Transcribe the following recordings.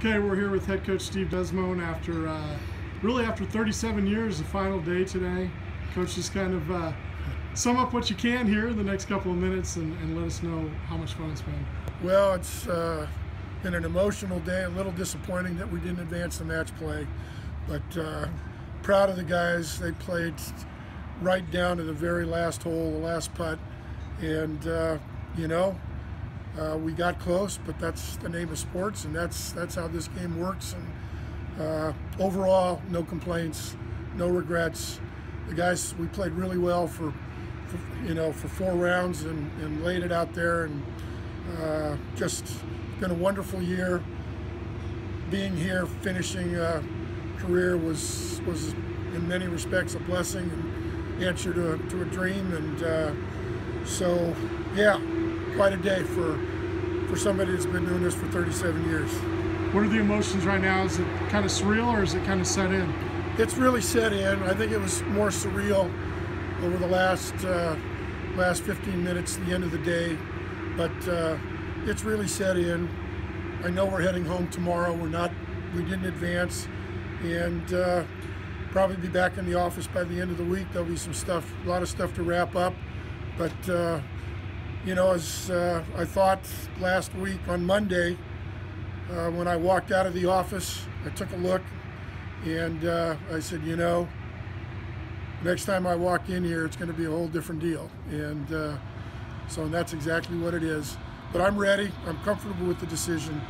Okay, we're here with head coach Steve Desimone after really after 37 years, the final day today. Coach, just kind of sum up what you can here in the next couple of minutes and let us know how much fun it's been. Well, it's been an emotional day, a little disappointing that we didn't advance the match play, but proud of the guys. They played right down to the very last hole, the last putt, and we got close, but that's the name of sports, and that's how this game works. And overall, no complaints, no regrets. The guys, we played really well for 4 rounds and laid it out there, and just been a wonderful year. Being here, finishing a career was in many respects a blessing and answer to a dream, and so yeah, quite a day for somebody that's been doing this for 37 years. What are the emotions right now? Is it kind of surreal or is it kind of set in? It's really set in. I think it was more surreal over the last 15 minutes, the end of the day, but it's really set in. I know we're heading home tomorrow. We didn't advance, and probably be back in the office by the end of the week. There'll be a lot of stuff to wrap up, but as I thought last week on Monday, when I walked out of the office, I took a look, and I said, next time I walk in here, it's going to be a whole different deal. And so that's exactly what it is. But I'm ready. I'm comfortable with the decision,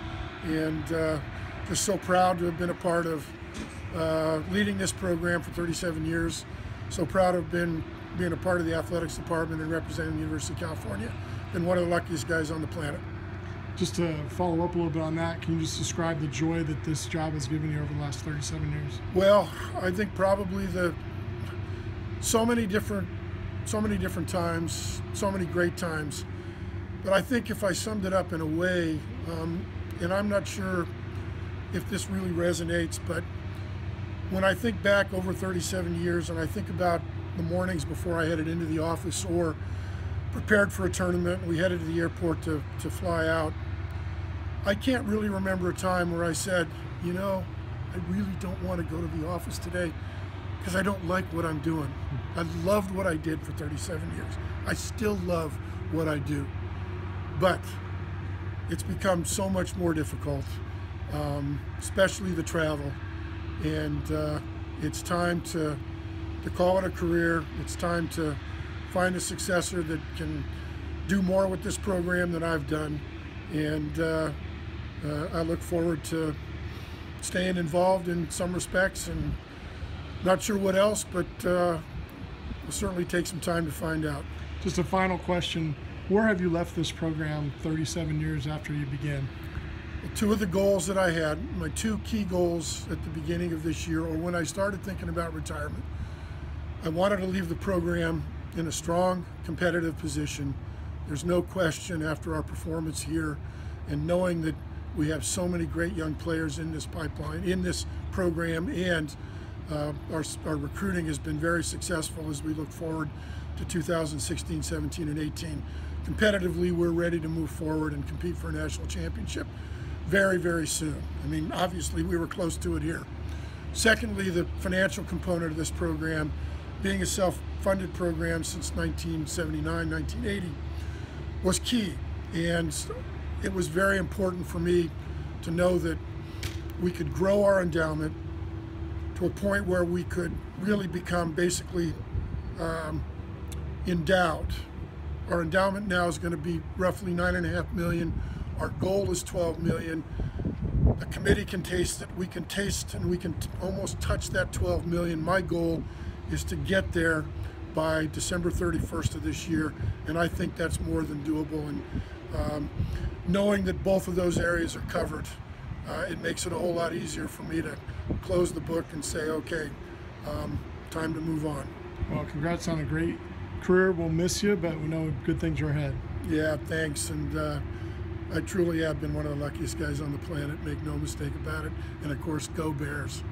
and just so proud to have been a part of leading this program for 37 years. So proud of being a part of the athletics department and representing the University of California. Been one of the luckiest guys on the planet. Just to follow up a little bit on that, can you just describe the joy that this job has given you over the last 37 years? Well, I think probably so many different times, so many great times. But I think if I summed it up in a way, and I'm not sure if this really resonates, but when I think back over 37 years and I think about the mornings before I headed into the office or prepared for a tournament, we headed to the airport to fly out, I can't really remember a time where I said, I really don't want to go to the office today because I don't like what I'm doing. I loved what I did for 37 years. I still love what I do. But it's become so much more difficult, especially the travel. And it's time to call it a career. It's time to find a successor that can do more with this program than I've done. And I look forward to staying involved in some respects, and not sure what else, but we'll certainly take some time to find out. Just a final question. Where have you left this program 37 years after you began? Two of the goals that I had, my two key goals at the beginning of this year, or when I started thinking about retirement, I wanted to leave the program in a strong, competitive position. There's no question after our performance here, and knowing that we have so many great young players in this pipeline, in this program, and our recruiting has been very successful as we look forward to 2016, 17, and 18. Competitively, we're ready to move forward and compete for a national championship very, very soon. I mean, obviously, we were close to it here. Secondly, the financial component of this program, being a self-funded program since 1979, 1980, was key. And it was very important for me to know that we could grow our endowment to a point where we could really become basically endowed. Our endowment now is going to be roughly $9.5 million. Our goal is $12 million. The committee can taste it. We can taste and we can almost touch that $12 million. My goal is to get there by December 31st of this year, and I think that's more than doable. And knowing that both of those areas are covered, it makes it a whole lot easier for me to close the book and say, okay, time to move on. Well, congrats on a great career. We'll miss you, but we know good things are ahead. Yeah, thanks. And I truly have been one of the luckiest guys on the planet, make no mistake about it. And of course, go Bears.